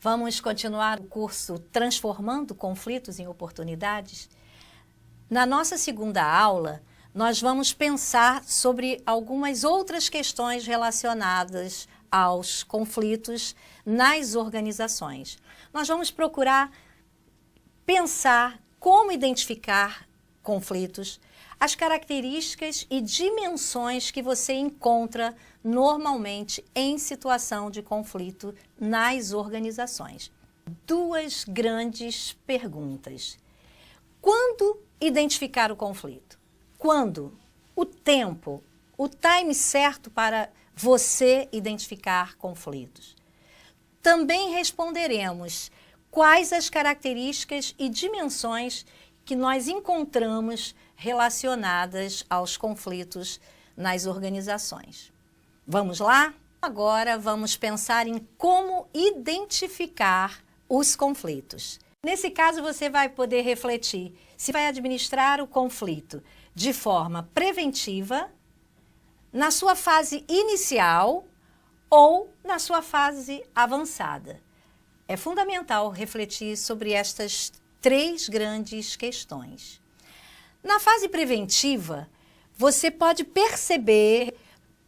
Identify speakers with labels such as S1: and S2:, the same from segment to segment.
S1: Vamos continuar o curso Transformando Conflitos em Oportunidades? Na nossa segunda aula, nós vamos pensar sobre algumas outras questões relacionadas aos conflitos nas organizações. Nós vamos procurar pensar como identificar conflitos, as características e dimensões que você encontra normalmente em situação de conflito nas organizações. Duas grandes perguntas. Quando identificar o conflito? Quando? O tempo, o time certo para você identificar conflitos. Também responderemos quais as características e dimensões que nós encontramos relacionadas aos conflitos nas organizações. Vamos lá? Agora vamos pensar em como identificar os conflitos. Nesse caso, você vai poder refletir se vai administrar o conflito de forma preventiva, na sua fase inicial ou na sua fase avançada. É fundamental refletir sobre estas três grandes questões. Na fase preventiva, você pode perceber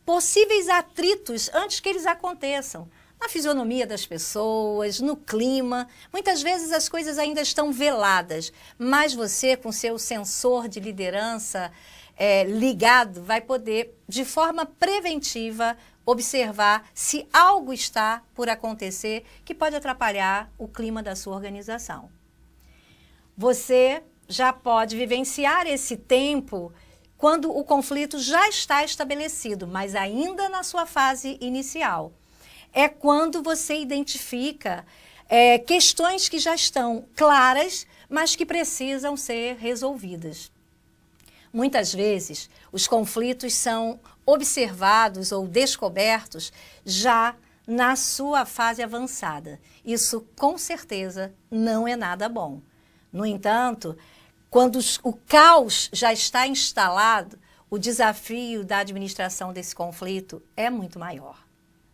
S1: possíveis atritos antes que eles aconteçam. Na fisionomia das pessoas, no clima. Muitas vezes as coisas ainda estão veladas, mas você, com seu sensor de liderança ligado, vai poder, de forma preventiva, observar se algo está por acontecer que pode atrapalhar o clima da sua organização. Você já pode vivenciar esse tempo quando o conflito já está estabelecido, mas ainda na sua fase inicial. É quando você identifica questões que já estão claras, mas que precisam ser resolvidas. Muitas vezes, os conflitos são observados ou descobertos já na sua fase avançada. Isso, com certeza, não é nada bom. No entanto, quando o caos já está instalado, o desafio da administração desse conflito é muito maior.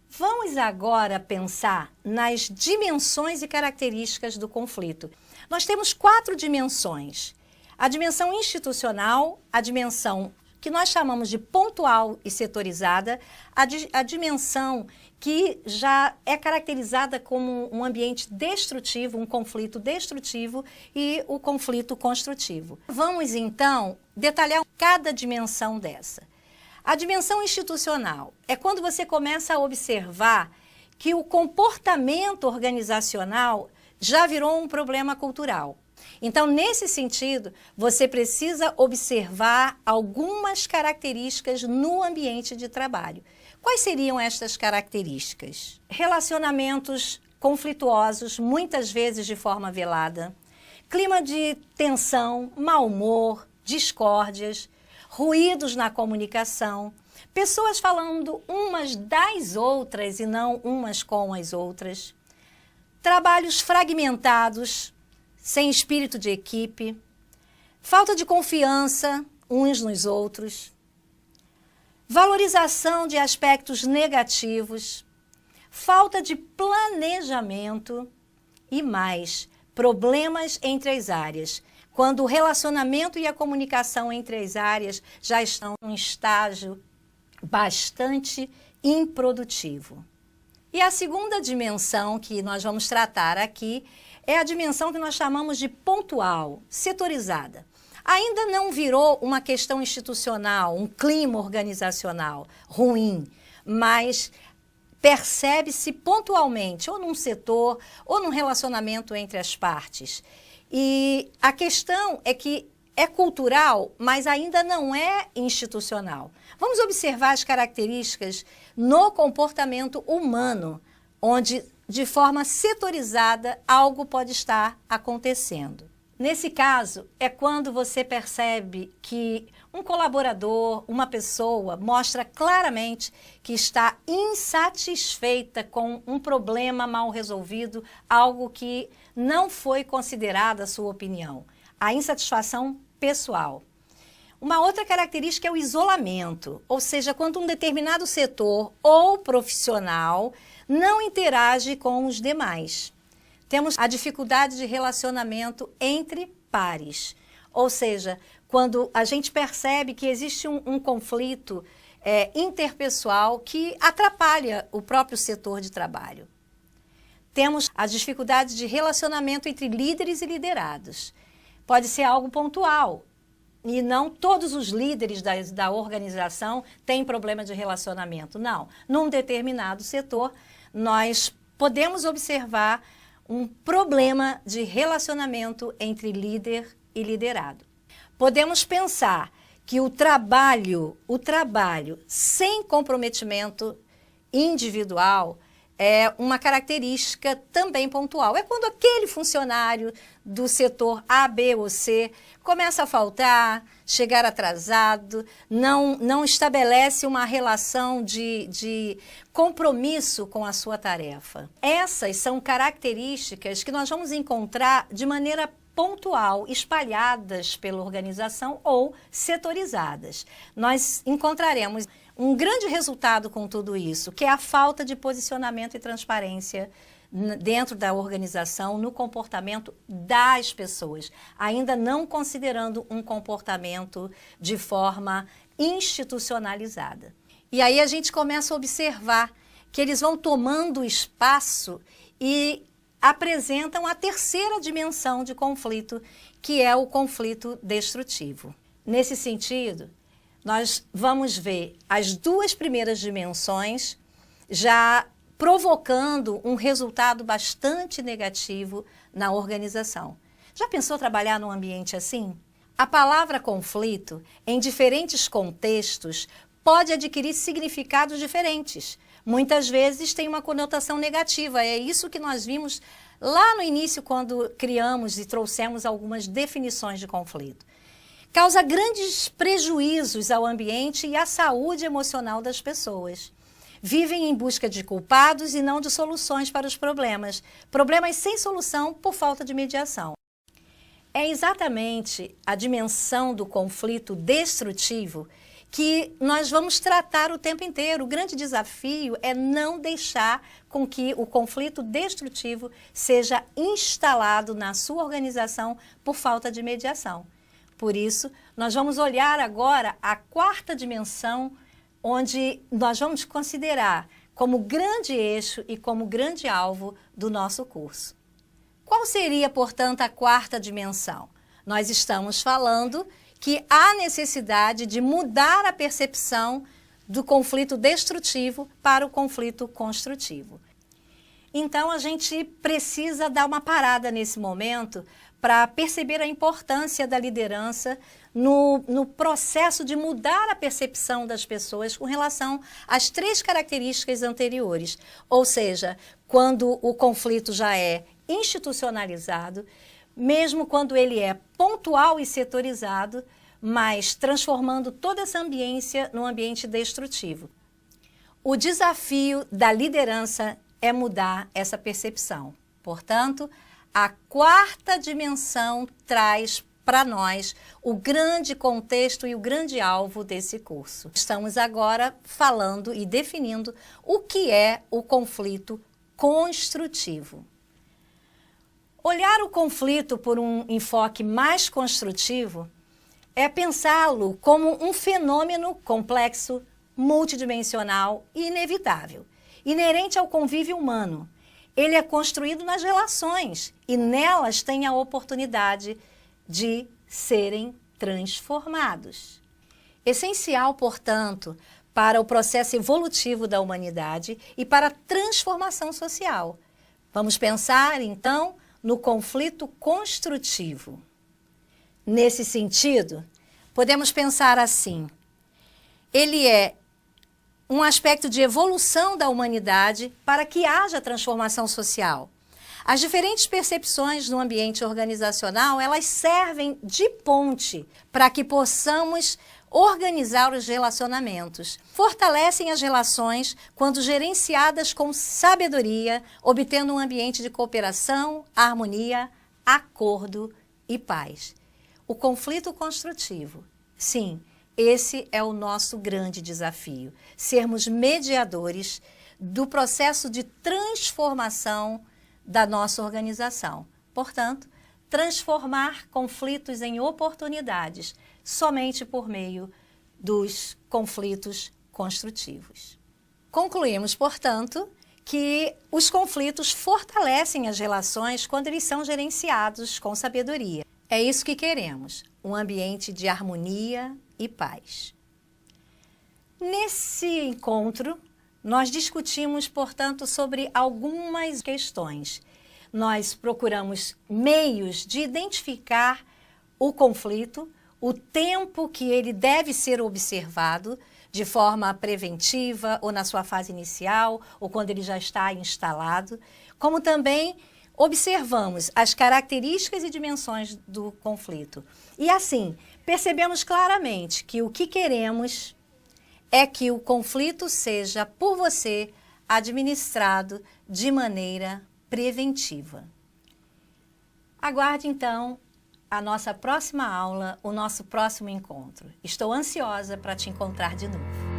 S1: Vamos agora pensar nas dimensões e características do conflito. Nós temos 4 dimensões. A dimensão institucional, a dimensão que nós chamamos de pontual e setorizada, a dimensão que já é caracterizada como um ambiente destrutivo, um conflito destrutivo e o conflito construtivo. Vamos então detalhar cada dimensão dessa. A dimensão institucional é quando você começa a observar que o comportamento organizacional já virou um problema cultural. Então, nesse sentido, você precisa observar algumas características no ambiente de trabalho. Quais seriam estas características? Relacionamentos conflituosos, muitas vezes de forma velada, clima de tensão, mau humor, discórdias, ruídos na comunicação, pessoas falando umas das outras e não umas com as outras, trabalhos fragmentados, sem espírito de equipe, falta de confiança uns nos outros, valorização de aspectos negativos, falta de planejamento e mais, problemas entre as áreas, quando o relacionamento e a comunicação entre as áreas já estão em um estágio bastante improdutivo. E a segunda dimensão que nós vamos tratar aqui é a dimensão que nós chamamos de pontual, setorizada. Ainda não virou uma questão institucional, um clima organizacional ruim, mas percebe-se pontualmente, ou num setor, ou num relacionamento entre as partes. E a questão é que é cultural, mas ainda não é institucional. Vamos observar as características no comportamento humano, onde, de forma setorizada, algo pode estar acontecendo. Nesse caso, é quando você percebe que um colaborador, uma pessoa, mostra claramente que está insatisfeita com um problema mal resolvido, algo que não foi considerado a sua opinião. A insatisfação pessoal. Uma outra característica é o isolamento, ou seja, quando um determinado setor ou profissional não interage com os demais. Temos a dificuldade de relacionamento entre pares, ou seja, quando a gente percebe que existe um conflito interpessoal que atrapalha o próprio setor de trabalho. Temos a dificuldade de relacionamento entre líderes e liderados. Pode ser algo pontual, e não todos os líderes da organização têm problema de relacionamento, não. Num determinado setor, nós podemos observar um problema de relacionamento entre líder e liderado. Podemos pensar que o trabalho sem comprometimento individual é uma característica também pontual. É quando aquele funcionário do setor A, B ou C começa a faltar, chegar atrasado, não estabelece uma relação de compromisso com a sua tarefa. Essas são características que nós vamos encontrar de maneira pontual, espalhadas pela organização ou setorizadas. Nós encontraremos um grande resultado com tudo isso, que é a falta de posicionamento e transparência dentro da organização, no comportamento das pessoas, ainda não considerando um comportamento de forma institucionalizada. E aí a gente começa a observar que eles vão tomando espaço e apresentam a terceira dimensão de conflito, que é o conflito destrutivo. Nesse sentido, nós vamos ver as duas primeiras dimensões já provocando um resultado bastante negativo na organização. Já pensou trabalhar num ambiente assim? A palavra conflito, em diferentes contextos, pode adquirir significados diferentes. Muitas vezes tem uma conotação negativa. É isso que nós vimos lá no início, quando criamos e trouxemos algumas definições de conflito. Causa grandes prejuízos ao ambiente e à saúde emocional das pessoas. Vivem em busca de culpados e não de soluções para os problemas. Problemas sem solução por falta de mediação. É exatamente a dimensão do conflito destrutivo que nós vamos tratar o tempo inteiro. O grande desafio é não deixar com que o conflito destrutivo seja instalado na sua organização por falta de mediação. Por isso, nós vamos olhar agora a quarta dimensão, onde nós vamos considerar como grande eixo e como grande alvo do nosso curso. Qual seria, portanto, a quarta dimensão? Nós estamos falando que há necessidade de mudar a percepção do conflito destrutivo para o conflito construtivo. Então, a gente precisa dar uma parada nesse momento para perceber a importância da liderança no processo de mudar a percepção das pessoas com relação às três características anteriores. Ou seja, quando o conflito já é institucionalizado, mesmo quando ele é pontual e setorizado, mas transformando toda essa ambiência num ambiente destrutivo. O desafio da liderança é mudar essa percepção. Portanto, a quarta dimensão traz para nós o grande contexto e o grande alvo desse curso. Estamos agora falando e definindo o que é o conflito construtivo. Olhar o conflito por um enfoque mais construtivo é pensá-lo como um fenômeno complexo, multidimensional e inevitável, inerente ao convívio humano. Ele é construído nas relações e nelas tem a oportunidade de serem transformados. Essencial, portanto, para o processo evolutivo da humanidade e para a transformação social. Vamos pensar, então, no conflito construtivo. Nesse sentido, podemos pensar assim: ele é um aspecto de evolução da humanidade para que haja transformação social. As diferentes percepções no ambiente organizacional, elas servem de ponte para que possamos organizar os relacionamentos. Fortalecem as relações quando gerenciadas com sabedoria, obtendo um ambiente de cooperação, harmonia, acordo e paz. O conflito construtivo, sim, esse é o nosso grande desafio, sermos mediadores do processo de transformação da nossa organização. Portanto, transformar conflitos em oportunidades somente por meio dos conflitos construtivos. Concluímos, portanto, que os conflitos fortalecem as relações quando eles são gerenciados com sabedoria. É isso que queremos, um ambiente de harmonia e paz. Nesse encontro, nós discutimos, portanto, sobre algumas questões. Nós procuramos meios de identificar o conflito, o tempo que ele deve ser observado de forma preventiva ou na sua fase inicial ou quando ele já está instalado, como também observamos as características e dimensões do conflito. E assim, percebemos claramente que o que queremos é que o conflito seja, por você, administrado de maneira preventiva. Aguarde, então, a nossa próxima aula, o nosso próximo encontro. Estou ansiosa para te encontrar de novo.